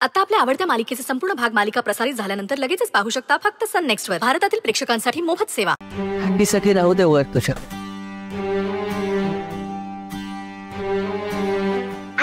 आता आपल्या आवडत्या मालिकेचे संपूर्ण भाग मालिका प्रसारित झाल्यानंतर लगेचच पाहू शकता फक्त सन नेक्स्ट वर. भारतातील प्रेक्षकांसाठी मोफत सेवा. हंडीसाठी राहू दे वर तुझ्या.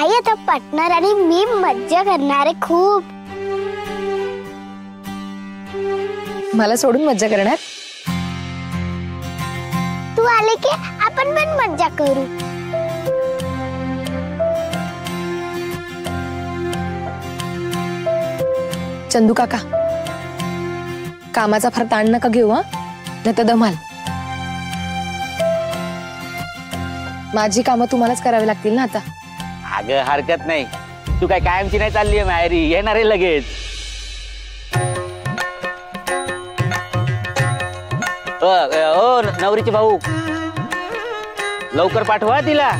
आई आता पार्टनर आणि मी मज्जा करणार आहे खूप. मला सोडून मज्जा करणार? तू आले की आपण पण मज्जा करू. चंदू काका, कामाचा फार ताण नका घेऊ, नाही तर धमाल. माझी कामं तुम्हालाच करावी लागतील ना आता. अगं हरकत नाही, तू काय कायमची नाही चालली आहे माहेरी, येणार आहे लगेच. ओ नवरीचे भाऊ, लवकर पाठवा तिला,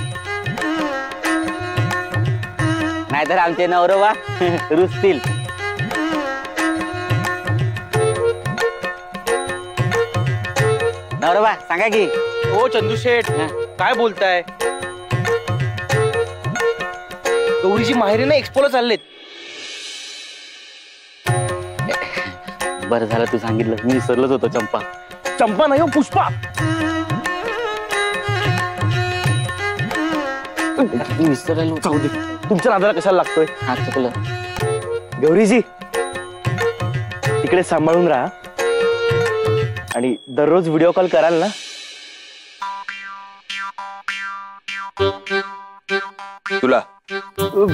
नाहीतर आमचे नवरवा रुसतील. नवरवा सांगा की. ओ चंदू शेठ, काय बोलताय? गौरीची माहेरी ना एक्सपोला चाललेत. बरं झालं तू सांगितलं, मी विसरलोच होतो. चंपा. चंपा नाही हो, पुष्पा. विसरलो. जाऊ दे, तुमच्या नादाला कशाला लागतोय? हा चुकलं. गौरीजी तिकडे सांभाळून राहा आणि दररोज व्हिडिओ कॉल कराल ना? तुला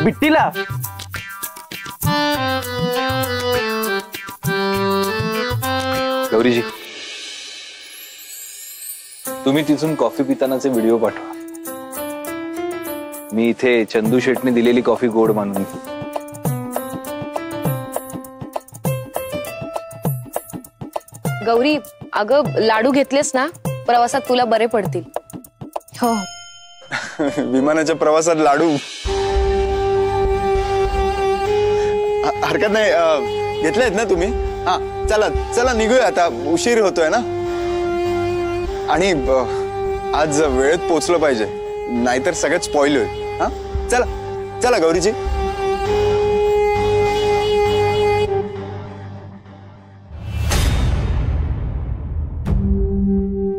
बिट्टीला. गौरीजी, तुम्ही तिथून कॉफी पितानाचे व्हिडिओ पाठवा. मी इथे चंदू शेटने दिलेली कॉफी गोड मानून. गौरी, अगं लाडू घेतलेस ना, प्रवासात तुला बरे पडतील. हो. विमानाच्या प्रवासात लाडू हरकत नाही. घेतलेत ना तुम्ही? हा चला चला निघूया आता, उशीर होतोय ना. आणि आज वेळेत पोहोचलं पाहिजे, नाहीतर सगळं स्पॉइल होईल. हा चला चला गौरीजी.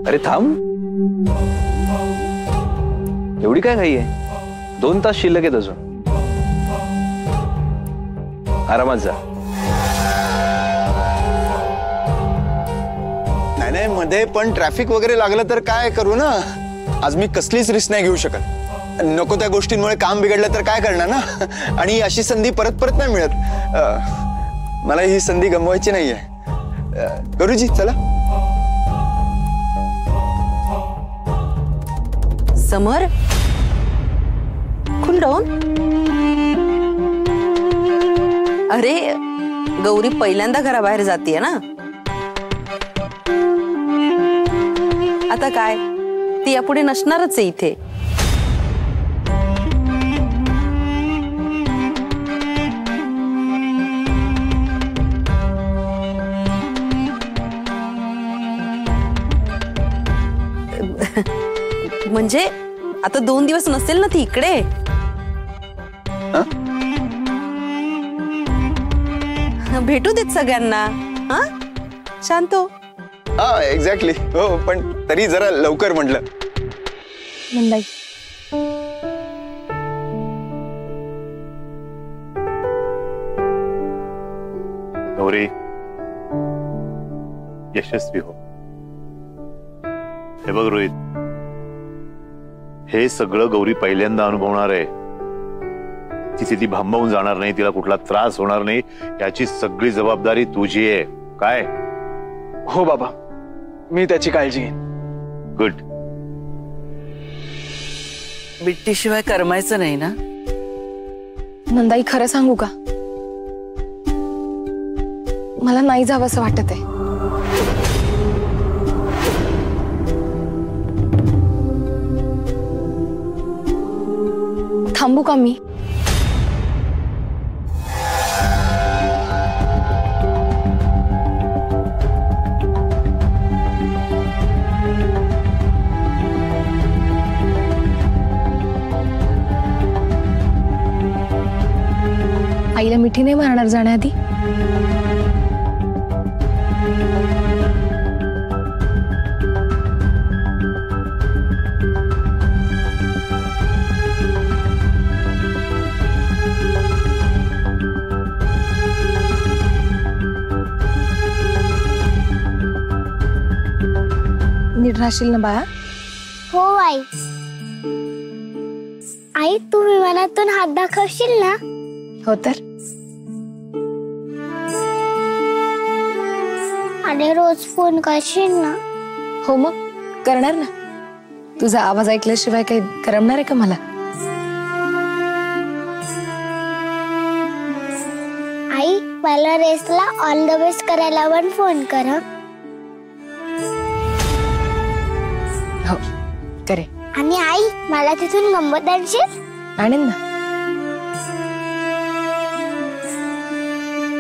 अरे थांब, एवढी काय घाई आहे? 2 तास शिल्लक आहेत अजून. आरामात जा. नाही नाही, मध्ये पण ट्रॅफिक वगैरे लागलं तर काय करू ना. आज मी कसलीच रिस्क नाही घेऊ शकत. नको त्या गोष्टींमुळे काम बिघडलं तर काय करणार ना. आणि अशी संधी परत परत नाही मिळत. मला ही संधी गमवायची नाहीये. गौरीजी चला. समर, कूल डाऊन. अरे गौरी पहिल्यांदा घराबाहेर जातीये ना. आता काय, ती यापुढे नसणारच आहे इथे. म्हणजे आता 2 दिवस नसेल ना ती इकडे. भेटू देत सगळ्यांना. हा शांत हो. हा एक्झॅक्टली. हो पण तरी जरा लवकर म्हटलं. नंदाई, गौरी यशस्वी हो. हे बघ रोहित, हे सगळं गौरी पहिल्यांदा अनुभवणार आहे. तिथे ती भांबावून जाणार नाही, तिला कुठला त्रास होणार नाही, याची सगळी जबाबदारी तुझी आहे. काय? हो बाबा, मी त्याची काळजी घेईन. गुड. बिट्टीशिवाय करमायचं नाही ना. नंदाई खरं सांगू का, मला नाही जावं असं वाटत आहे. थांबू का मी? आईला मिठी नाही मारणार जाण्याआधी? नीट राहशील ना बाळा? हो आई. आई तू विमानातून हात दाखवशील ना? हो तर. आणि रोज फोन करशील ना? हो मग करणार ना. तुझा आवाज ऐकल्याशिवाय काही करमणार आहे का मला? आई मला रेसला ऑल द बेस्ट करायला पण फोन कर. हो करे. आणि आई मला तिथून गंमत आणशील? आणेन ना.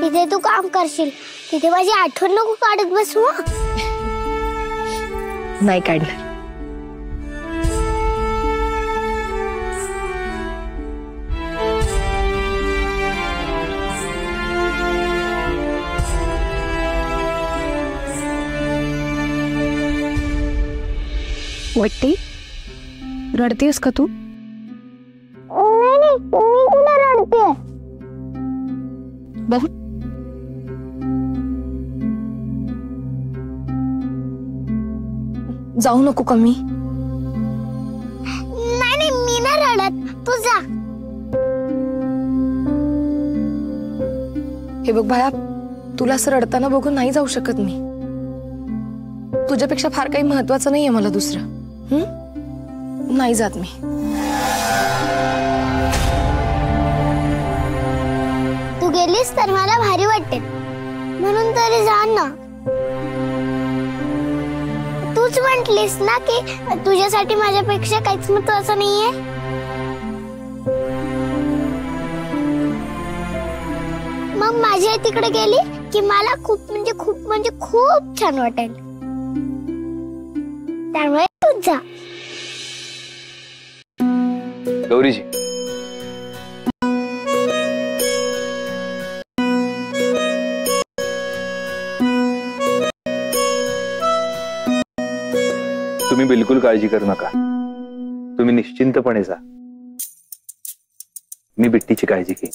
तिथे तू काम करशील, तिथे माझी आठवण नको काढत बसू. नाही काढणार. वाटते रडतेस का तू? नाही मी तुला रडते. बहुत जाऊ नको कमी. नाही मी नाही रडत, तू जा. हे बघ बाळा, तुला असं रडताना बघून नाही जाऊ शकत मी. तुझ्यापेक्षा फार काही महत्वाचं नाहीये मला दुसरं. नाही जात मी. तू गेलीस तर मला भारी वाटेल, म्हणून तरी जा ना. तूच म्हटलीस ना की तुझ्यासाठी माझ्यापेक्षा काहीच महत्वाचं नाहीये. मग माझी आई तिकडे गेली की मला खूप म्हणजे खूप छान वाटेल. त्यामुळे तूच जा. गौरीजी, तुम्ही बिलकुल काळजी करू नका. तुम्ही निश्चिंतपणे जा. मी बिट्टीची काळजी घेईन.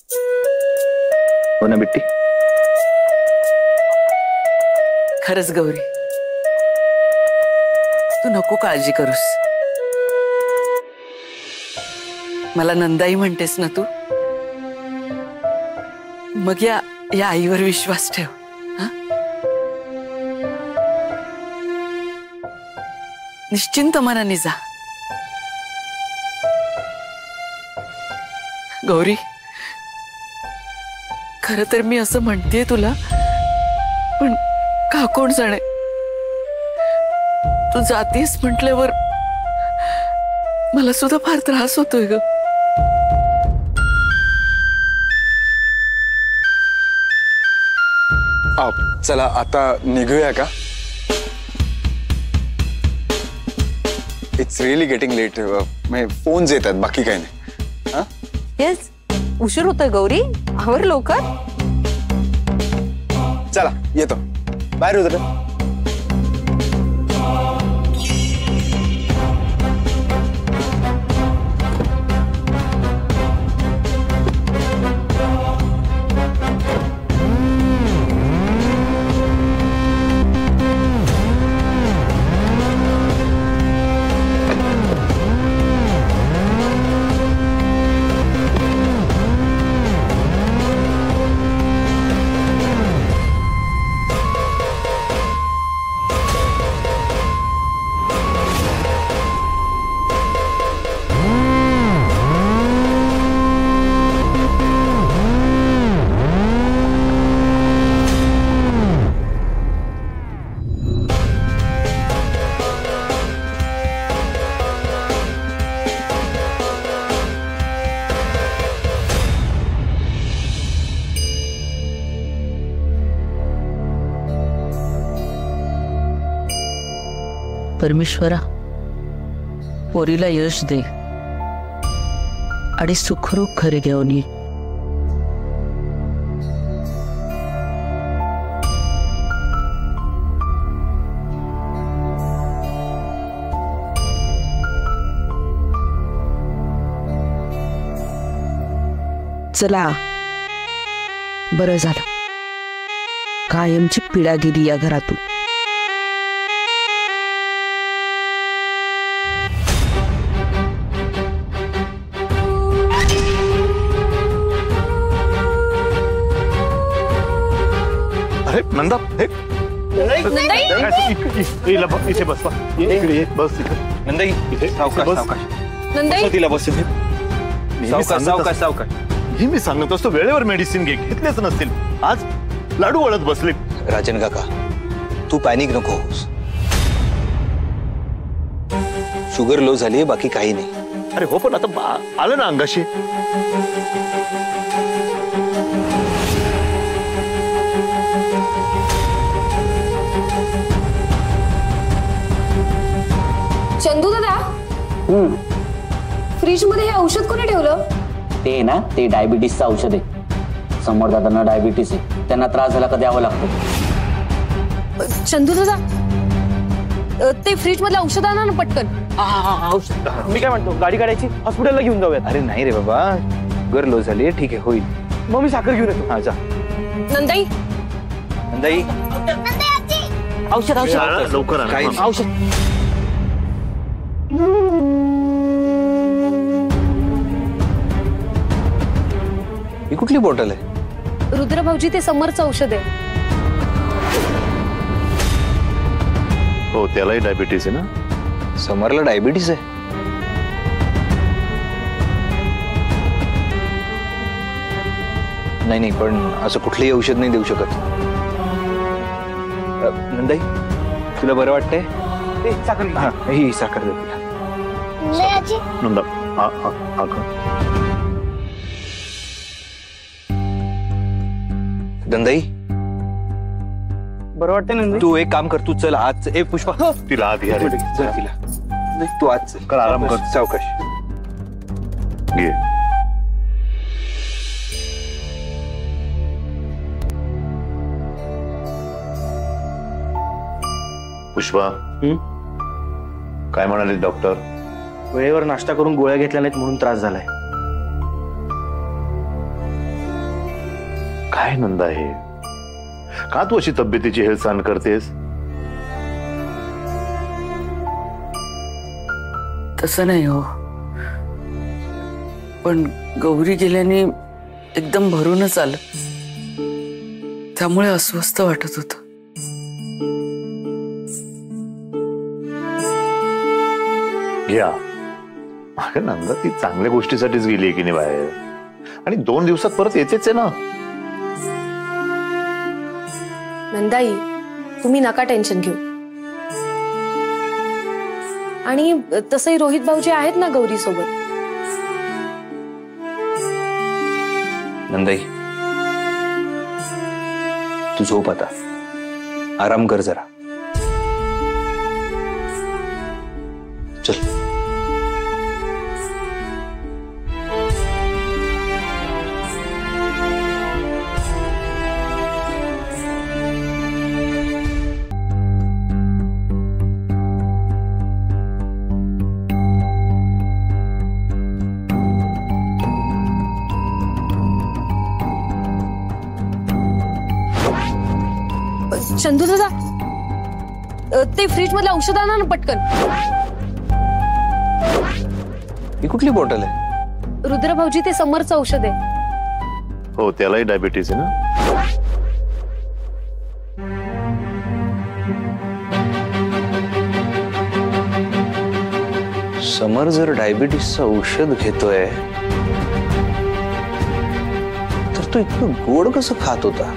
हो ना बिट्टी? खरंच गौरी, तू नको काळजी करूस. मला नंदाई म्हणतेस ना तू? मग या आईवर विश्वास ठेव. निश्चिंत मनाने जा. गौरी, खर तर मी असं म्हणतेय तुला, पण का कोण जाणे, तू जातीस म्हटल्यावर मला सुद्धा फार त्रास होतोय ग. चला आता निघूया का? It's really getting late. Phones येतात, बाकी काही नाही. येस, उशीर होतोय गौरी, आवर लवकर. चला येतो. बाय रुद्र. परमेश्वरा, पोरीला यश दे आणि सुखरूप घरी घेऊन ये. चला, बरं झालं, कायमची पिढा गेली या घरातून. अरे नंदा, हे इथे बस, इकडे बस. नंदाई इथे सावकाश बस. सावकाश. नंदाई तिला बस सावकाश सावकाश सावकाश. हे मी सांगत असतो वेळेवर मेडिसिन घेतलेच नसतील, आज लाडू वळत बसले. राजन काका, तू पॅनिक नको होस. शुगर लो झाली, बाकी काही नाही. अरे हो, पण आता आलं ना अंगाशी. चंदू दादा, फ्रीज मध्ये हे औषध कोणी ठेवलं? ते ना, ते डायबिटीसचं औषध आहे. समोर दादांना डायबिटीस आहे, त्यांना त्रास झाला का द्यावं लागतं. चंदू दादा, ते फ्रीज मधलं औषध आणा ना पटकन. मी काय म्हणतो, गाडी काढायची, हॉस्पिटलला घेऊन जाऊयात. अरे नाही रे बाबा, शुगर लो झाली, ठीक आहे, होईल. मग मी साखर घेऊन येतो. हा जा. नंदाई, नंदाई औषध औषध लवकर आणा. काही औषध. ही कुठली बॉटल आहे? रुद्र भाऊजी, ते समरचं औषध आहे. हो, त्यालाही डायबिटीस आहे ना. समरला डायबिटीस आहे? नाही नाही, पण असं कुठलंही औषध नाही देऊ शकत. नंदाई, तुला बरं वाटतंय? साखर हा, ही साखर दे तिला. नाही आजी. नंदा, नंदाई, बरं वाटतंय नंदाई? तू एक काम कर, तू चल आज. ए पुष्पा, तिला आत घ्या रे. चल तिला. तू आज चल. कर, आराम कर. सावकाश. घे. पुष्पा, काय म्हणाले डॉक्टर? वेळेवर नाश्ता करून गोळ्या घेतल्या नाहीत म्हणून त्रास झालाय. काय नंदा हे, का तू अशी तब्येतीची हेळसांड करतेस? तसं नाही हो, पण गौरी गेल्याने एकदम भरूनच आलं, त्यामुळे अस्वस्थ वाटत होतं. घ्या. अगं नंदा, ती चांगल्या गोष्टीसाठीच गेली की नाही बाहेर, आणि 2 दिवसात परत येतेच आहे ना. नंदाई, तुम्ही नका टेन्शन घेऊ. आणि तसंही रोहित भाऊजी आहेत ना गौरी सोबत. नंदाई, तू झोप आता, आराम कर जरा. चल. चंदू दादा, ते फ्रीज मधलं औषध आणा ना पटकन. ही कुठली बॉटल आहे? रुद्र भाऊजी, ते समरचं औषध आहे. हो, त्यालाही डायबिटीस आहे ना. समर जर डायबिटीसचं औषध घेतोय तर तो इतकं गोड कसं खात होता?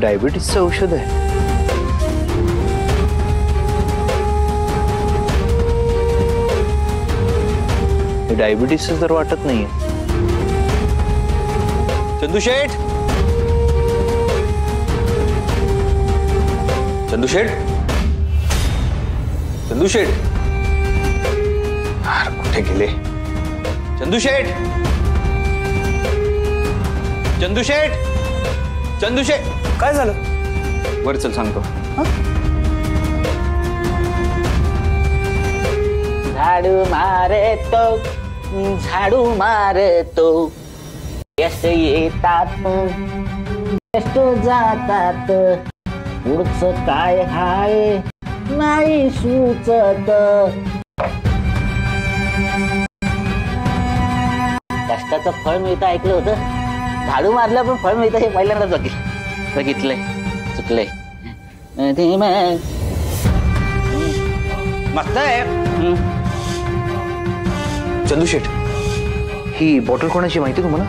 डायबिटीसचं औषध आहे. डायबिटीस तर वाटत नाहीये. चंदू शेठ, चंदू शेठ, चंदू शेठ, अरे कुठे गेले? चंदू शेठ, चंदू शेठ, चंदू शेठ, काय झालं? वर चल सांगतो. झाडू मारतो, झाडू मारतो, यश येतात, यश जातात, पुढचं काय हाय नाही सुचत. कष्टाचं फळ मिळतं ऐकलं होतं, झाडू मारलं पण फळ मिळतं हे पहिल्यांदाच बघितलंय. चुकलंय मस्त आहे. चंदू शेठ, ही बॉटल कोणाची माहिती तुम्हाला?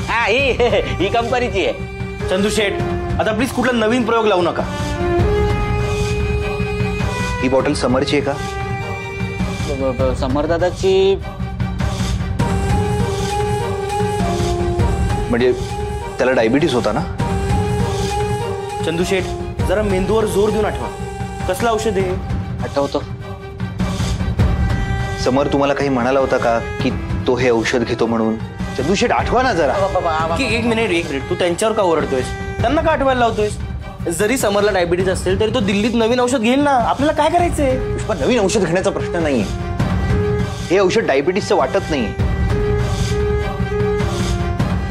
हा ही कंपनीची आहे. चंदू शेठ, आता प्लीज कुठला नवीन प्रयोग लावू नका. ही बॉटल समरची आहे का? समरदादाची म्हणजे त्याला डायबिटीस होता ना? चंदू शेठ, जरा मेंदूवर जोर देऊन आठवा, कसलं औषध आहे? आठवतो. समर तुम्हाला काही म्हणाला होता का की तो हे औषध घेतो म्हणून? चंदू शेठ, आठवा ना जरा. एक मिनिट, तू त्यांच्यावर का ओरडतोयस? त्यांना का आठवायला लावतोयस? जरी समरला डायबिटीस असेल तरी तो दिल्लीत नवीन औषध घेईल ना. आपल्याला काय करायचंय? पुष्पा, नवीन औषध घेण्याचा प्रश्न नाहीये. हे औषध डायबिटीसचं वाटत नाहीये.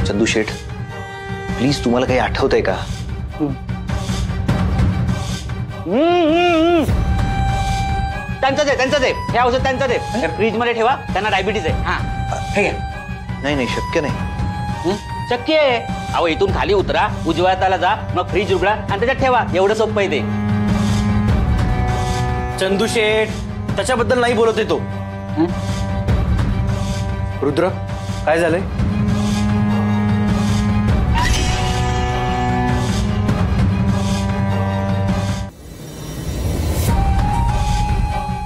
चंदू शेठ, प्लीज तुम्हाला काही आठवतंय का? त्यांचंच आहे हे औषध, त्यांचंच आहे. फ्रीज मध्ये ठेवा, त्यांना डायबिटीस आहे. हा हे घ्या. नाही, शक्य नाही. शक्य आहे. अहो, इथून खाली उतरा, उजव्या हाताला जा, मग फ्रीज उघडा आणि त्याच्यात ठेवा. एवढं सोपं आहे ते. चंदू शेठ, त्याच्याबद्दल नाही बोलत आहे तो. रुद्र, काय झालंय?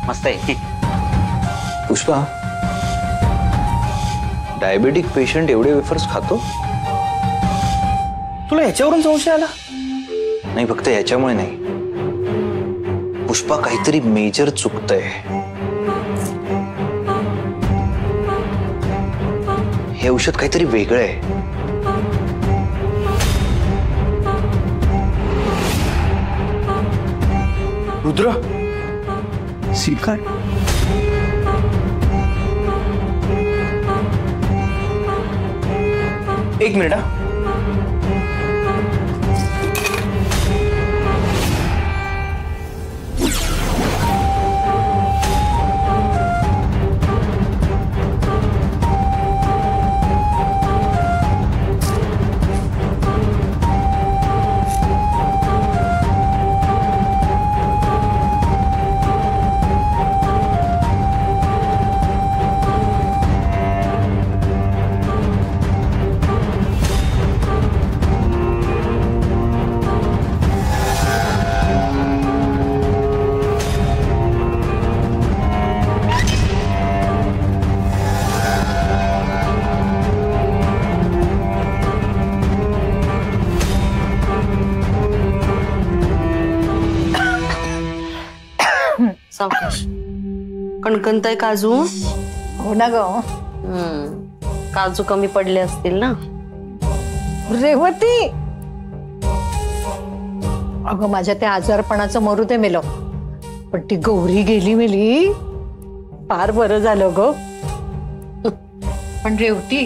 मस्त आहे. पुष्पा, डायबिटिक पेशंट एवढे वेफर्स खातो? तुला याच्यावरून संशय आला? नाही, फक्त याच्यामुळे नाही. पुष्पा, काहीतरी मेजर चुकतंय. हे औषध काहीतरी वेगळं आहे. रुद्र, स्वीकार. एक मिनिट. सावकाश. कणकणताय काजू? हो ना ग. काजू कमी पडले असतील ना? रेवती, अगं माझ्या त्या आजारपणाचं मरू ते मेलं, पण ती गौरी गेली मेली, फार बरं झालं ग. पण रेवती,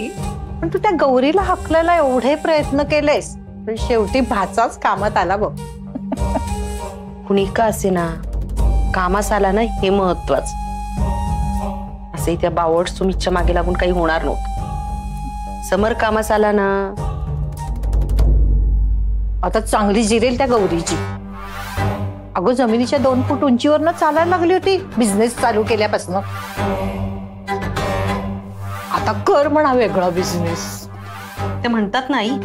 पण तू त्या गौरीला हाकलायला एवढे प्रयत्न केलेस, पण शेवटी भाचाच कामात आला बघ. कुणी का असे ना, कामास आला ना हे महत्वाचं. असे त्या बावट सुमितच्या मागे लागून काही होणार नव्हतं. समर कामास आला ना, आता चांगली जिरेल त्या गौरीची. अगं जमिनीच्या 2 फूट उंचीवरनं चालायला लागली होती बिझनेस चालू केल्यापासून. आता कर म्हणा वेगळा बिझनेस. ते म्हणतात नाही,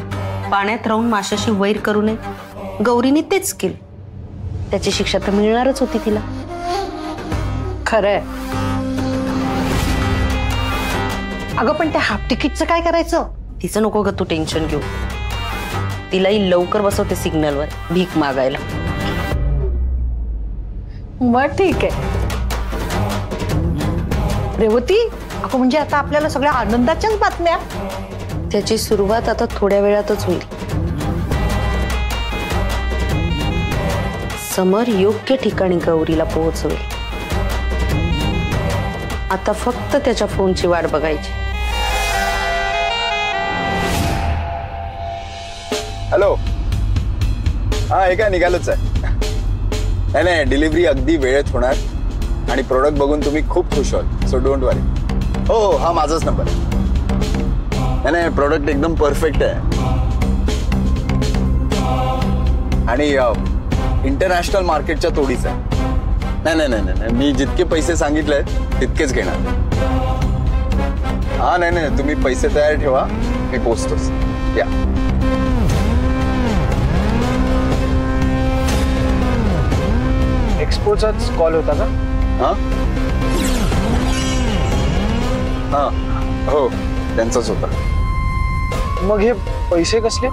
पाण्यात राहून माशाशी वैर करू नये. गौरीने तेच केलं. त्याची शिक्षा तर मिळणारच होती तिला. खरंय. अगं पण त्या हाफ तिकीटचं काय करायचं? तिचं नको ग तू टेन्शन घेऊ. तिलाही लवकर बसवते सिग्नलवर भीक मागायला. मग ठीक आहे. रेवती, अगं म्हणजे आता आपल्याला सगळ्या आनंदाच्याच बातम्या. त्याची सुरुवात आता थोड्या वेळातच होईल. समर योग्य ठिकाणी गौरीला पोहोचवेल. आता फक्त त्याच्या फोनची वाट बघायची. हॅलो. हा, हे काय निघालच आहे. नाही, डिलिव्हरी अगदी वेळेत होणार आणि प्रोडक्ट बघून तुम्ही खूप खुश व्हाल. सो डोंट वरी. हो, हा माझाच नंबर. नाही, प्रोडक्ट एकदम परफेक्ट आहे आणि इंटरनॅशनल मार्केटच्या तोडीच आहे. नाही, मी जितके पैसे सांगितले तितकेच घेणार. हा, नाही, तुम्ही पैसे तयार ठेवा, मी पोचतोच. या. एक्सपोर्टचाच कॉल होता का? हा, हो, त्यांचाच होता. मग हे पैसे कसले?